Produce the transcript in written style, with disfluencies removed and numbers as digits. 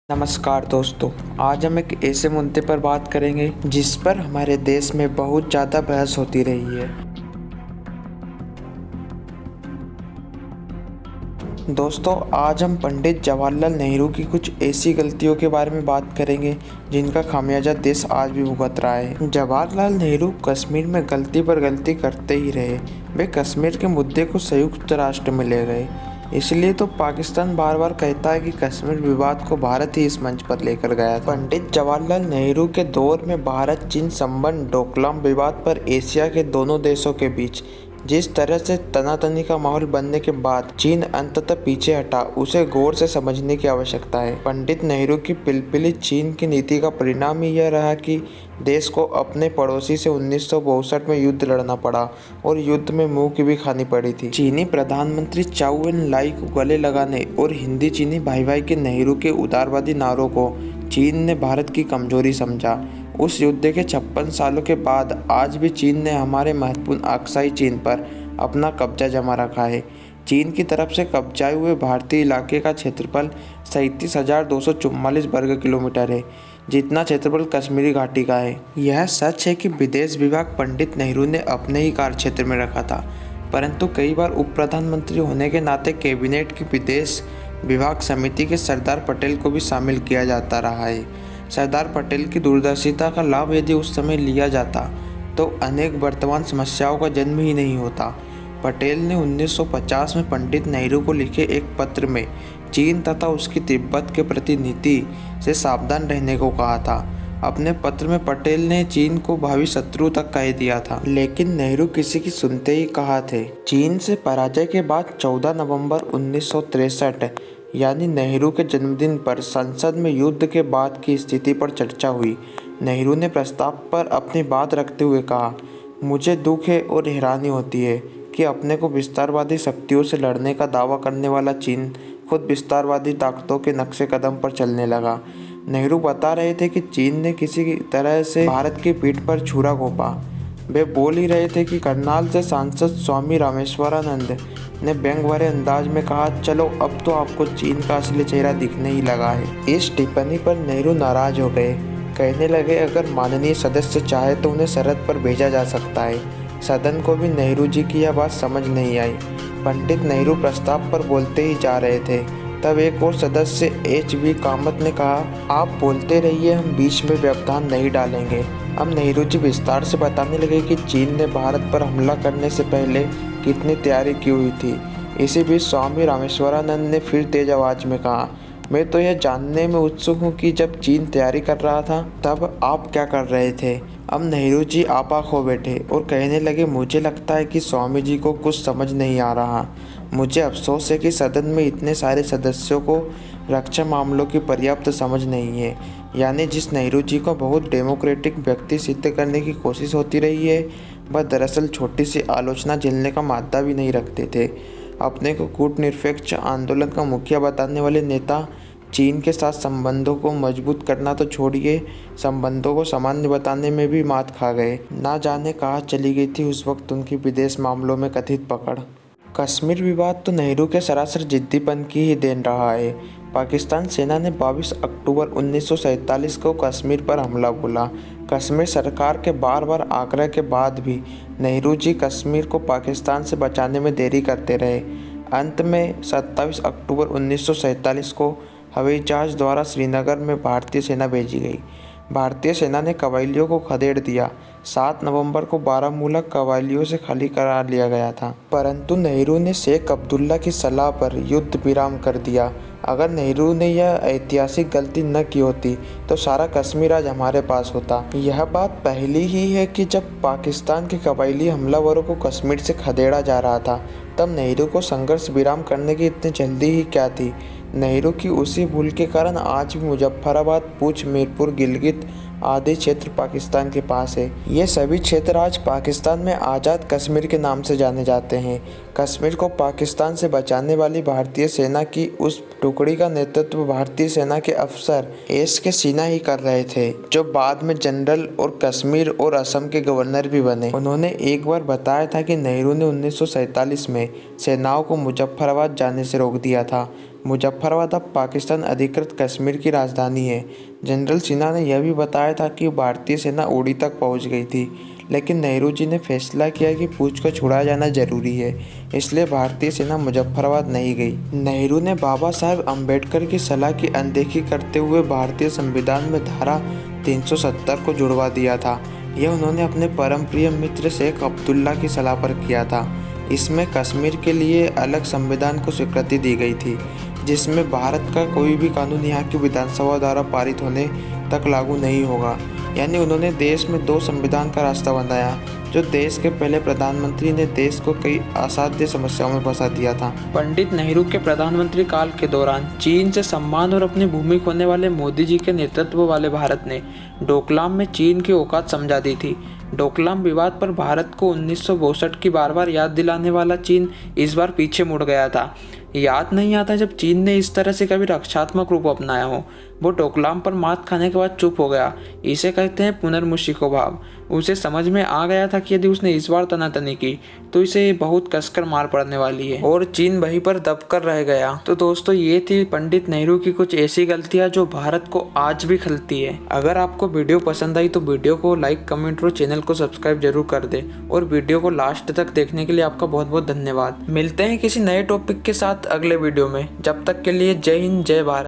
नमस्कार दोस्तों, आज हम एक ऐसे मुद्दे पर बात करेंगे जिस पर हमारे देश में बहुत ज़्यादा बहस होती रही है। दोस्तों, आज हम पंडित जवाहरलाल नेहरू की कुछ ऐसी गलतियों के बारे में बात करेंगे जिनका खामियाजा देश आज भी भुगत रहा है। जवाहरलाल नेहरू कश्मीर में गलती पर गलती करते ही रहे। वे कश्मीर के मुद्दे को संयुक्त राष्ट्र में ले गए। इसलिए तो पाकिस्तान बार बार कहता है कि कश्मीर विवाद को भारत ही इस मंच पर लेकर गया था। पंडित जवाहरलाल नेहरू के दौर में भारत चीन संबंध डोकलाम विवाद पर एशिया के दोनों देशों के बीच जिस तरह से तनातनी का माहौल बनने के बाद चीन अंततः पीछे हटा, उसे गौर से समझने की आवश्यकता है। पंडित नेहरू की पिलपिली चीन की नीति का परिणाम ही यह रहा कि देश को अपने पड़ोसी से 1962 में युद्ध लड़ना पड़ा और युद्ध में मुंह की भी खानी पड़ी थी। चीनी प्रधानमंत्री चाउ एन लाई को गले लगाने और हिंदी चीनी भाई भाई के नेहरू के उदारवादी नारों को चीन ने भारत की कमजोरी समझा। उस युद्ध के 56 सालों के बाद आज भी चीन ने हमारे महत्वपूर्ण अक्साई चीन पर अपना कब्जा जमा रखा है। चीन की तरफ से कब्जाए हुए भारतीय इलाके का क्षेत्रफल 37,244 वर्ग किलोमीटर है, जितना क्षेत्रफल कश्मीरी घाटी का है। यह सच है कि विदेश विभाग पंडित नेहरू ने अपने ही कार्यक्षेत्र में रखा था, परंतु कई बार उप प्रधानमंत्री होने के नाते कैबिनेट की विदेश विभाग समिति के सरदार पटेल को भी शामिल किया जाता रहा है। सरदार पटेल की दूरदर्शिता का लाभ यदि उस समय लिया जाता तो अनेक वर्तमान समस्याओं का जन्म ही नहीं होता। पटेल ने 1950 में पंडित नेहरू को लिखे एक पत्र में चीन तथा उसकी तिब्बत के प्रति नीति से सावधान रहने को कहा था। अपने पत्र में पटेल ने चीन को भावी शत्रु तक कह दिया था, लेकिन नेहरू किसी की सुनते ही कहा थे। चीन से पराजय के बाद 14 नवंबर 1963 यानी नेहरू के जन्मदिन पर संसद में युद्ध के बाद की स्थिति पर चर्चा हुई। नेहरू ने प्रस्ताव पर अपनी बात रखते हुए कहा, मुझे दुख है और हैरानी होती है कि अपने को विस्तारवादी शक्तियों से लड़ने का दावा करने वाला चीन खुद विस्तारवादी ताकतों के नक्शे कदम पर चलने लगा। नेहरू बता रहे थे कि चीन ने किसी तरह से भारत की पीठ पर छुरा घोंपा। वे बोल ही रहे थे कि करनाल से सांसद स्वामी रामेश्वरानंद ने व्यंग भरे अंदाज में कहा, चलो अब तो आपको चीन का असली चेहरा दिखने ही लगा है। इस टिप्पणी पर नेहरू नाराज हो गए। कहने लगे, अगर माननीय सदस्य चाहे तो उन्हें शरत पर भेजा जा सकता है। सदन को भी नेहरू जी की यह बात समझ नहीं आई। पंडित नेहरू प्रस्ताव पर बोलते ही जा रहे थे, तब एक और सदस्य H.V. कामत ने कहा, आप बोलते रहिए, हम बीच में व्यवधान नहीं डालेंगे। अब नेहरू जी विस्तार से बताने लगे कि चीन ने भारत पर हमला करने से पहले कितनी तैयारी की हुई थी। इसी बीच स्वामी रामेश्वरानंद ने फिर तेज आवाज में कहा, मैं तो यह जानने में उत्सुक हूँ कि जब चीन तैयारी कर रहा था तब आप क्या कर रहे थे। अब नेहरू जी आपा खो बैठे और कहने लगे, मुझे लगता है कि स्वामी जी को कुछ समझ नहीं आ रहा। मुझे अफसोस है कि सदन में इतने सारे सदस्यों को रक्षा मामलों की पर्याप्त समझ नहीं है। यानी जिस नेहरू जी को बहुत डेमोक्रेटिक व्यक्ति सिद्ध करने की कोशिश होती रही है, वह दरअसल छोटी सी आलोचना झेलने का मादा भी नहीं रखते थे। अपने को कूटनिरपेक्ष आंदोलन का मुखिया बताने वाले नेता चीन के साथ संबंधों को मजबूत करना तो छोड़िए, संबंधों को सामान्य बताने में भी मात खा गए। ना जाने कहाँ चली गई थी उस वक्त उनकी विदेश मामलों में कथित पकड़। कश्मीर विवाद तो नेहरू के सरासर जिद्दीपन की ही देन रहा है। पाकिस्तान सेना ने 22 अक्टूबर 1947 को कश्मीर पर हमला बोला। कश्मीर सरकार के बार बार आग्रह के बाद भी नेहरू जी कश्मीर को पाकिस्तान से बचाने में देरी करते रहे। अंत में 27 अक्टूबर 1947 को हवाई जहाज द्वारा श्रीनगर में भारतीय सेना भेजी गई। भारतीय सेना ने कबायलियों को खदेड़ दिया। 7 नवंबर को बारामूला कबायलियों से खाली करा लिया गया था, परंतु नेहरू ने शेख अब्दुल्ला की सलाह पर युद्ध विराम कर दिया। अगर नेहरू ने यह ऐतिहासिक गलती न की होती तो सारा कश्मीर आज हमारे पास होता। यह बात पहली ही है कि जब पाकिस्तान के कबायली हमलावरों को कश्मीर से खदेड़ा जा रहा था, तब नेहरू को संघर्ष विराम करने की इतनी जल्दी ही क्या थी। नेहरू की उसी भूल के कारण आज भी मुजफ्फराबाद, पूंछ, मीरपुर, गिलगित आदि क्षेत्र पाकिस्तान के पास है। ये सभी क्षेत्र आज पाकिस्तान में आज़ाद कश्मीर के नाम से जाने जाते हैं। कश्मीर को पाकिस्तान से बचाने वाली भारतीय सेना की उस टुकड़ी का नेतृत्व भारतीय सेना के अफसर S.K. सिन्हा ही कर रहे थे, जो बाद में जनरल और कश्मीर और असम के गवर्नर भी बने। उन्होंने एक बार बताया था कि नेहरू ने 1947 में सेनाओं को मुजफ्फराबाद जाने से रोक दिया था। मुजफ्फराबाद अब पाकिस्तान अधिकृत कश्मीर की राजधानी है। जनरल सिन्हा ने यह भी बताया था कि भारतीय सेना उड़ी तक पहुंच गई थी, लेकिन नेहरू जी ने फैसला किया कि पूंछ को छुड़ाया जाना जरूरी है, इसलिए भारतीय सेना मुजफ्फराबाद नहीं गई। नेहरू ने बाबा साहेब अम्बेडकर की सलाह की अनदेखी करते हुए भारतीय संविधान में धारा 370 को जुड़वा दिया था। यह उन्होंने अपने परम प्रिय मित्र शेख अब्दुल्ला की सलाह पर किया था। इसमें कश्मीर के लिए अलग संविधान को स्वीकृति दी गई थी, जिसमें भारत का कोई भी कानून यहाँ की विधानसभा द्वारा पारित होने तक लागू नहीं होगा। यानी उन्होंने देश में 2 संविधान का रास्ता बनाया, जो देश के पहले प्रधानमंत्री ने देश को कई असाध्य समस्याओं में फंसा दिया था। पंडित नेहरू के प्रधानमंत्री काल के दौरान चीन से सम्मान और अपनी भूमि खोने वाले मोदी जी के नेतृत्व वाले भारत ने डोकलाम में चीन की औकात समझा दी थी। डोकलाम विवाद पर भारत को 1962 की बार बार याद दिलाने वाला चीन इस बार पीछे मुड़ गया था। याद नहीं आता जब चीन ने इस तरह से कभी रक्षात्मक रूप अपनाया हो। वो डोकलाम पर मात खाने के बाद चुप हो गया। इसे कहते हैं पुनर्मुशिको भाव। उसे समझ में आ गया था कि यदि उसने इस बार तनातनी की तो इसे बहुत कसकर मार पड़ने वाली है, और चीन वहीं पर दबकर रह गया। तो दोस्तों, ये थी पंडित नेहरू की कुछ ऐसी गलतियां जो भारत को आज भी खलती है। अगर आपको वीडियो पसंद आई तो वीडियो को लाइक, कमेंट और चैनल को सब्सक्राइब जरूर कर दे, और वीडियो को लास्ट तक देखने के लिए आपका बहुत बहुत धन्यवाद। मिलते हैं किसी नए टॉपिक के साथ अगले वीडियो में। जब तक के लिए जय हिंद, जय भारत।